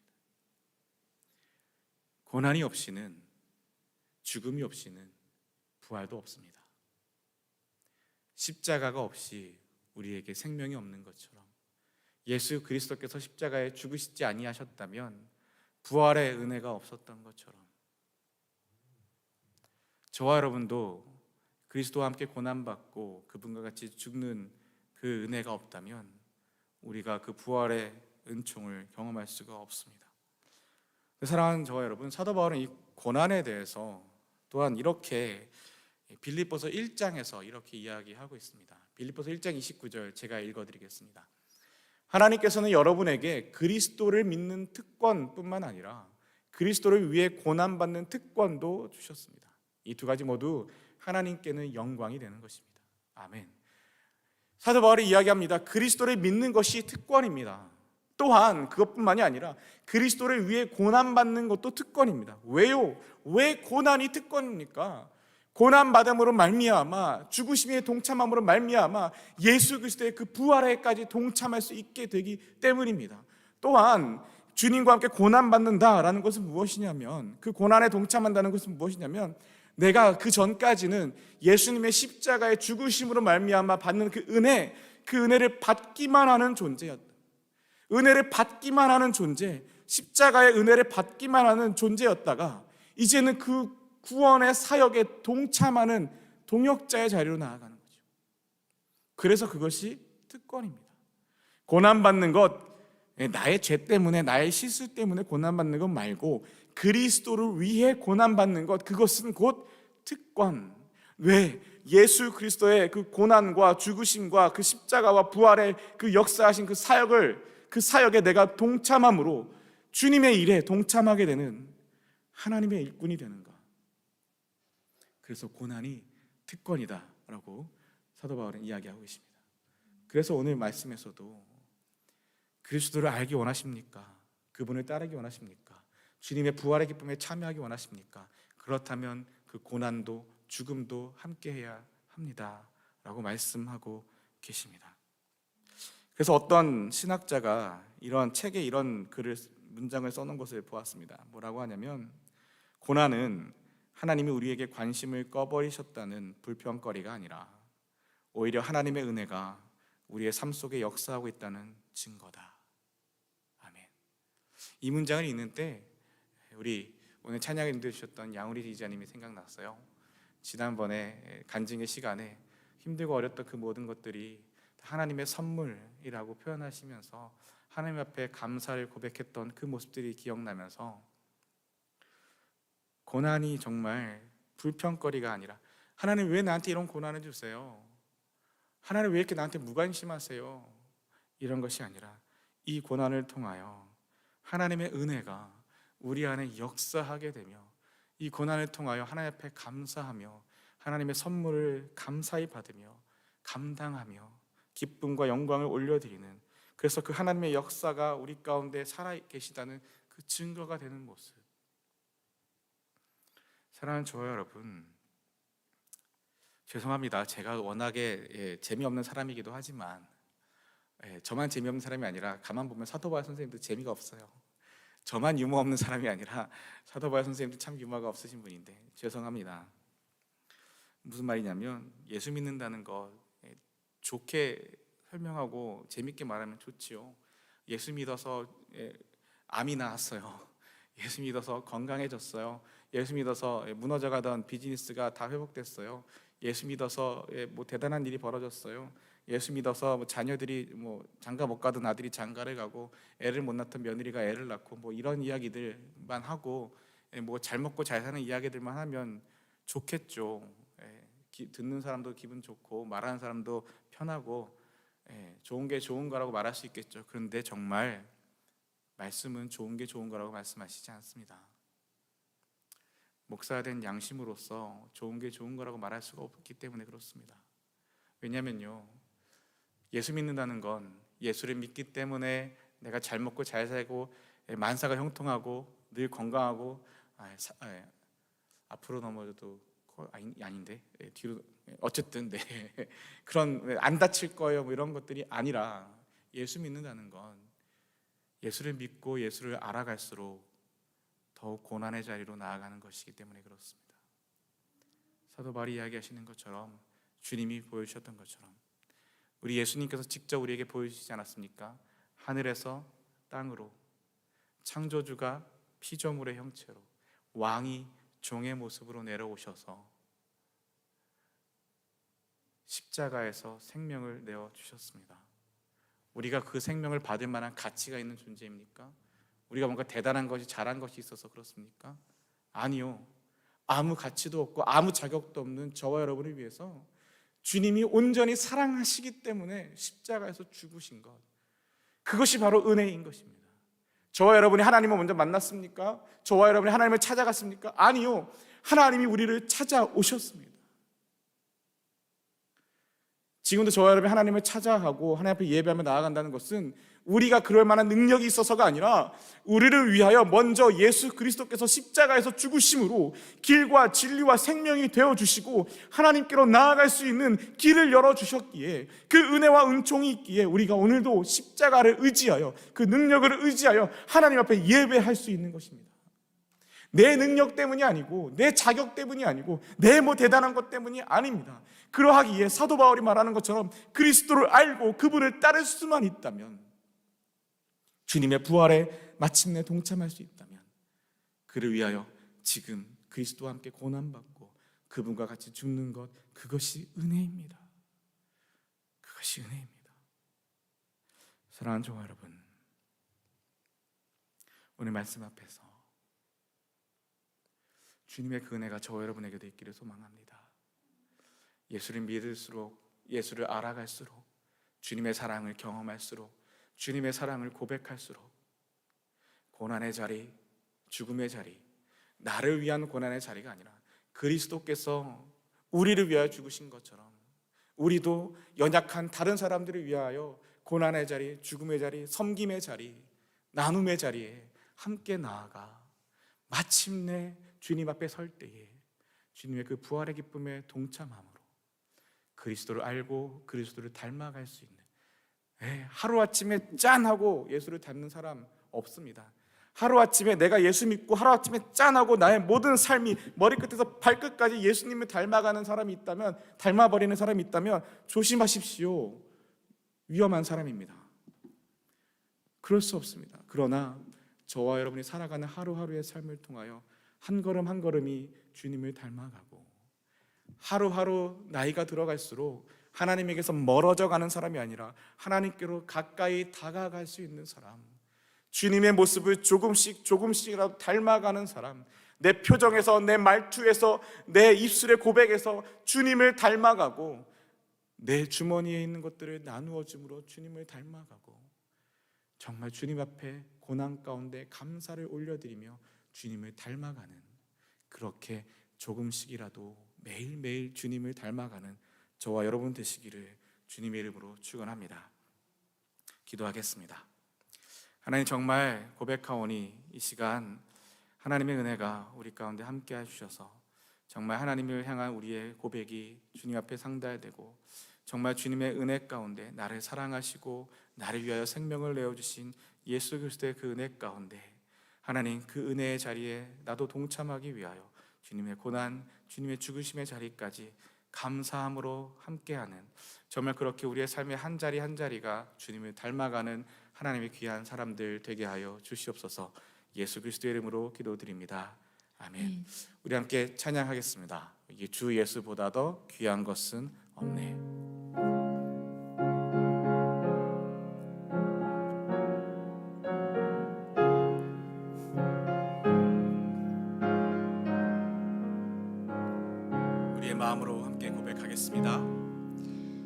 고난이 없이는, 죽음이 없이는 부활도 없습니다. 십자가가 없이 우리에게 생명이 없는 것처럼 예수 그리스도께서 십자가에 죽으시지 아니하셨다면 부활의 은혜가 없었던 것처럼 저와 여러분도 그리스도와 함께 고난받고 그분과 같이 죽는 그 은혜가 없다면 우리가 그 부활의 은총을 경험할 수가 없습니다. 사랑하는 저와 여러분, 사도 바울은 이 고난에 대해서 또한 이렇게 빌립보서 1장에서 이렇게 이야기하고 있습니다. 빌립보서 1장 29절 제가 읽어드리겠습니다. 하나님께서는 여러분에게 그리스도를 믿는 특권뿐만 아니라 그리스도를 위해 고난받는 특권도 주셨습니다. 이 두 가지 모두 하나님께는 영광이 되는 것입니다. 아멘. 사도 바울이 이야기합니다. 그리스도를 믿는 것이 특권입니다. 또한 그것뿐만이 아니라 그리스도를 위해 고난받는 것도 특권입니다. 왜요? 왜 고난이 특권입니까? 고난받음으로 말미암아 죽으심에 동참함으로 말미암아 예수 그리스도의 그 부활에까지 동참할 수 있게 되기 때문입니다. 또한 주님과 함께 고난받는다라는 것은 무엇이냐면, 그 고난에 동참한다는 것은 무엇이냐면, 내가 그 전까지는 예수님의 십자가의 죽으심으로 말미암아 받는 그 은혜를 받기만 하는 존재였다. 은혜를 받기만 하는 존재, 십자가의 은혜를 받기만 하는 존재였다가 이제는 그 구원의 사역에 동참하는 동역자의 자리로 나아가는 거죠. 그래서 그것이 특권입니다. 고난받는 것, 나의 죄 때문에, 나의 실수 때문에 고난받는 것 말고 그리스도를 위해 고난받는 것, 그것은 곧 특권. 왜? 예수 그리스도의 그 고난과 죽으심과 그 십자가와 부활의 그 역사하신 그 사역에 내가 동참함으로 주님의 일에 동참하게 되는 하나님의 일꾼이 되는가? 그래서 고난이 특권이다라고 사도 바울은 이야기하고 있습니다. 그래서 오늘 말씀에서도 그리스도를 알기 원하십니까? 그분을 따르기 원하십니까? 주님의 부활의 기쁨에 참여하기 원하십니까? 그렇다면 그 고난도 죽음도 함께해야 합니다 라고 말씀하고 계십니다. 그래서 어떤 신학자가 이런 책에 이런 문장을 써놓은 것을 보았습니다. 뭐라고 하냐면, 고난은 하나님이 우리에게 관심을 꺼버리셨다는 불평거리가 아니라 오히려 하나님의 은혜가 우리의 삶 속에 역사하고 있다는 증거다. 아멘. 이 문장을 읽는 때 우리 오늘 찬양을 인도해주셨던 양우리 지자님이 생각났어요. 지난번에 간증의 시간에 힘들고 어렸던 그 모든 것들이 하나님의 선물이라고 표현하시면서 하나님 앞에 감사를 고백했던 그 모습들이 기억나면서, 고난이 정말 불평거리가 아니라, 하나님 왜 나한테 이런 고난을 주세요? 하나님 왜 이렇게 나한테 무관심하세요? 이런 것이 아니라 이 고난을 통하여 하나님의 은혜가 우리 안에 역사하게 되며, 이 고난을 통하여 하나님 앞에 감사하며 하나님의 선물을 감사히 받으며 감당하며 기쁨과 영광을 올려드리는, 그래서 그 하나님의 역사가 우리 가운데 살아계시다는 그 증거가 되는 모습. 사랑하는 저와 여러분, 죄송합니다. 제가 워낙에 재미없는 사람이기도 하지만, 저만 재미없는 사람이 아니라 가만 보면 사도 바울 선생님도 재미가 없어요. 저만 유머 없는 사람이 아니라 사도 바울 선생님도 참 유머가 없으신 분인데 죄송합니다. 무슨 말이냐면, 예수 믿는다는 것 좋게 설명하고 재밌게 말하면 좋지요. 예수 믿어서 암이 나았어요. 예수 믿어서 건강해졌어요. 예수 믿어서 무너져가던 비즈니스가 다 회복됐어요. 예수 믿어서 뭐 대단한 일이 벌어졌어요. 예수 믿어서 뭐 자녀들이 뭐 장가 못 가던 아들이 장가를 가고, 애를 못 낳던 며느리가 애를 낳고, 뭐 이런 이야기들만 하고, 뭐 잘 먹고 잘 사는 이야기들만 하면 좋겠죠. 듣는 사람도 기분 좋고 말하는 사람도 편하고, 좋은 게 좋은 거라고 말할 수 있겠죠. 그런데 정말 말씀은 좋은 게 좋은 거라고 말씀하시지 않습니다. 목사가 된 양심으로서 좋은 게 좋은 거라고 말할 수가 없기 때문에 그렇습니다. 왜냐면요, 예수 믿는다는 건 예수를 믿기 때문에 내가 잘 먹고 잘 살고 만사가 형통하고 늘 건강하고, 앞으로 넘어져도 아닌데 뒤로, 어쨌든 그런 안 다칠 거예요 뭐 이런 것들이 아니라, 예수 믿는다는 건 예수를 믿고 예수를 알아갈수록 더욱 고난의 자리로 나아가는 것이기 때문에 그렇습니다. 사도 바울이 이야기하시는 것처럼, 주님이 보여주셨던 것처럼 우리 예수님께서 직접 우리에게 보여주시지 않았습니까? 하늘에서 땅으로, 창조주가 피조물의 형체로, 왕이 종의 모습으로 내려오셔서 십자가에서 생명을 내어주셨습니다. 우리가 그 생명을 받을 만한 가치가 있는 존재입니까? 우리가 뭔가 대단한 것이, 잘한 것이 있어서 그렇습니까? 아니요. 아무 가치도 없고 아무 자격도 없는 저와 여러분을 위해서 주님이 온전히 사랑하시기 때문에 십자가에서 죽으신 것, 그것이 바로 은혜인 것입니다. 저와 여러분이 하나님을 먼저 만났습니까? 저와 여러분이 하나님을 찾아갔습니까? 아니요. 하나님이 우리를 찾아오셨습니다. 지금도 저와 여러분이 하나님을 찾아가고 하나님 앞에 예배하며 나아간다는 것은 우리가 그럴 만한 능력이 있어서가 아니라, 우리를 위하여 먼저 예수 그리스도께서 십자가에서 죽으심으로 길과 진리와 생명이 되어주시고 하나님께로 나아갈 수 있는 길을 열어주셨기에, 그 은혜와 은총이 있기에 우리가 오늘도 십자가를 의지하여, 그 능력을 의지하여 하나님 앞에 예배할 수 있는 것입니다. 내 능력 때문이 아니고, 내 자격 때문이 아니고, 내 뭐 대단한 것 때문이 아닙니다. 그러하기에 사도 바울이 말하는 것처럼 그리스도를 알고 그분을 따를 수만 있다면, 주님의 부활에 마침내 동참할 수 있다면, 그를 위하여 지금 그리스도와 함께 고난받고 그분과 같이 죽는 것, 그것이 은혜입니다. 그것이 은혜입니다. 사랑하는 저와 여러분, 오늘 말씀 앞에서 주님의 그 은혜가 저와 여러분에게도 있기를 소망합니다. 예수를 믿을수록, 예수를 알아갈수록, 주님의 사랑을 경험할수록, 주님의 사랑을 고백할수록 고난의 자리, 죽음의 자리, 나를 위한 고난의 자리가 아니라 그리스도께서 우리를 위하여 죽으신 것처럼 우리도 연약한 다른 사람들을 위하여 고난의 자리, 죽음의 자리, 섬김의 자리, 나눔의 자리에 함께 나아가 마침내 주님 앞에 설 때에 주님의 그 부활의 기쁨에 동참함으로 그리스도를 알고 그리스도를 닮아갈 수 있는, 하루아침에 짠하고 예수를 닮는 사람 없습니다. 하루아침에 내가 예수 믿고 하루아침에 짠하고 나의 모든 삶이 머리끝에서 발끝까지 예수님을 닮아가는 사람이 있다면, 닮아버리는 사람이 있다면 조심하십시오. 위험한 사람입니다. 그럴 수 없습니다. 그러나 저와 여러분이 살아가는 하루하루의 삶을 통하여 한 걸음 한 걸음이 주님을 닮아가고 하루하루 나이가 들어갈수록 하나님에게서 멀어져 가는 사람이 아니라 하나님께로 가까이 다가갈 수 있는 사람, 주님의 모습을 조금씩이라도 닮아가는 사람, 내 표정에서, 내 말투에서, 내 입술의 고백에서 주님을 닮아가고 내 주머니에 있는 것들을 나누어 줌으로 주님을 닮아가고 정말 주님 앞에 고난 가운데 감사를 올려드리며 주님을 닮아가는, 그렇게 조금씩이라도 매일매일 주님을 닮아가는 저와 여러분 되시기를 주님의 이름으로 축원합니다. 기도하겠습니다. 하나님, 정말 고백하오니 이 시간 하나님의 은혜가 우리 가운데 함께 해주셔서 정말 하나님을 향한 우리의 고백이 주님 앞에 상달되고 정말 주님의 은혜 가운데 나를 사랑하시고 나를 위하여 생명을 내어주신 예수 그리스도의 그 은혜 가운데 하나님, 그 은혜의 자리에 나도 동참하기 위하여 주님의 고난, 주님의 죽으심의 자리까지 감사함으로 함께하는, 정말 그렇게 우리의 삶의 한 자리 한 자리가 주님을 닮아가는 하나님의 귀한 사람들 되게 하여 주시옵소서. 예수 그리스도의 이름으로 기도드립니다. 아멘. 우리 함께 찬양하겠습니다. 주 예수보다 더 귀한 것은 없네. 우리의 마음으로 함께 고백하겠습니다.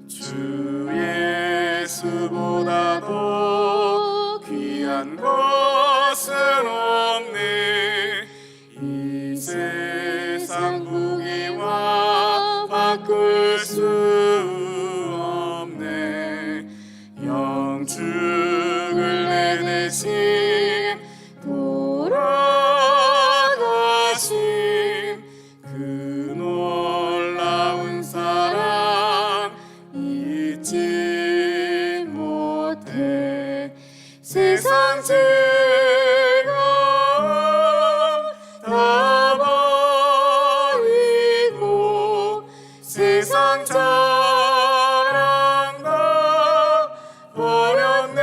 주 예수보다 더 귀한 것은 없네. 이 세상 부귀와 바꿀 수 없네. 영축을 내내신 돌아가신 그 놀라운 사랑 잊지 못해. 세상 즐거움 다 버리고 세상 자랑 다 버렸네.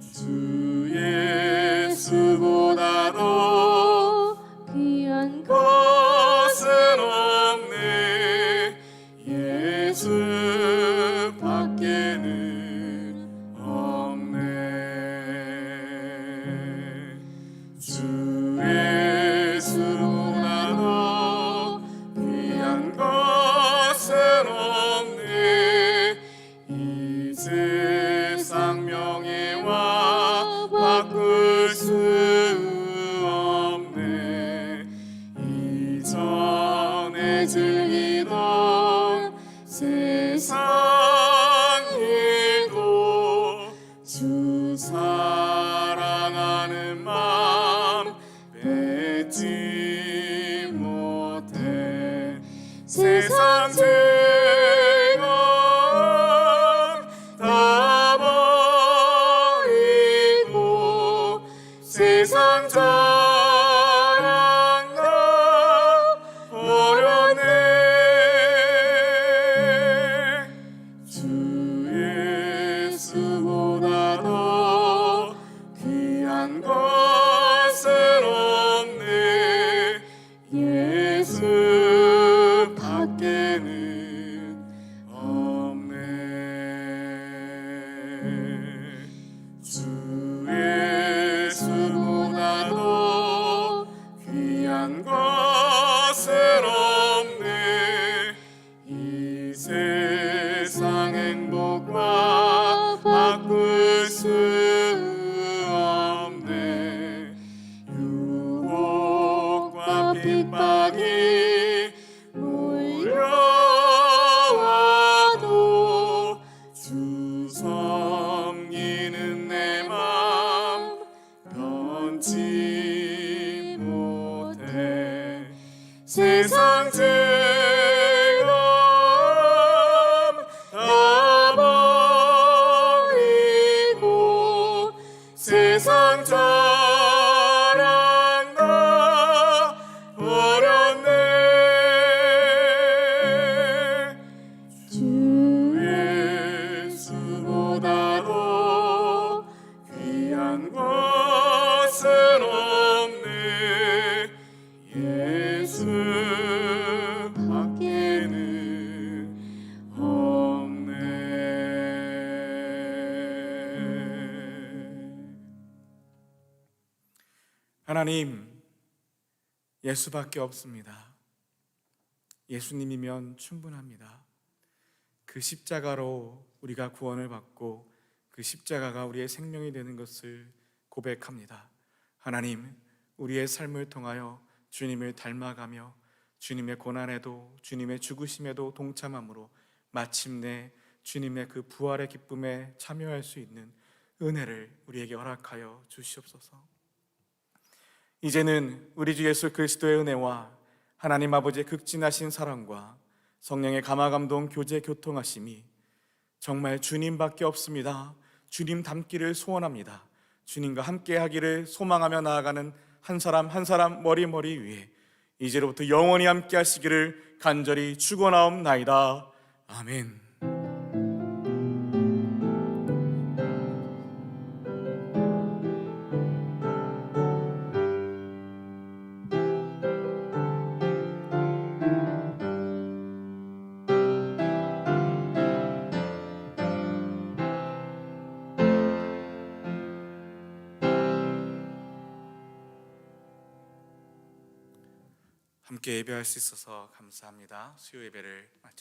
주 예수보다 더 귀한 것은 없네. 예수 밖에는 없네. 주 예수보다 더 귀한 것은 없네. 이 세상 명예와 바꿀 수 없네. 이전에 즐기던 세상 하나님, 예수밖에 없습니다. 예수님이면 충분합니다. 그 십자가로 우리가 구원을 받고 그 십자가가 우리의 생명이 되는 것을 고백합니다. 하나님, 우리의 삶을 통하여 주님을 닮아가며 주님의 고난에도 주님의 죽으심에도 동참함으로 마침내 주님의 그 부활의 기쁨에 참여할 수 있는 은혜를 우리에게 허락하여 주시옵소서. 이제는 우리 주 예수 그리스도의 은혜와 하나님 아버지의 극진하신 사랑과 성령의 감화감동 교제 교통하심이 정말 주님밖에 없습니다. 주님 닮기를 소원합니다. 주님과 함께 하기를 소망하며 나아가는 한 사람 한 사람 머리 위에 이제로부터 영원히 함께 하시기를 간절히 축원하옵나이다. 아멘. 함께 예배할 수 있어서 감사합니다. 수요 예배를 마쳤습니다.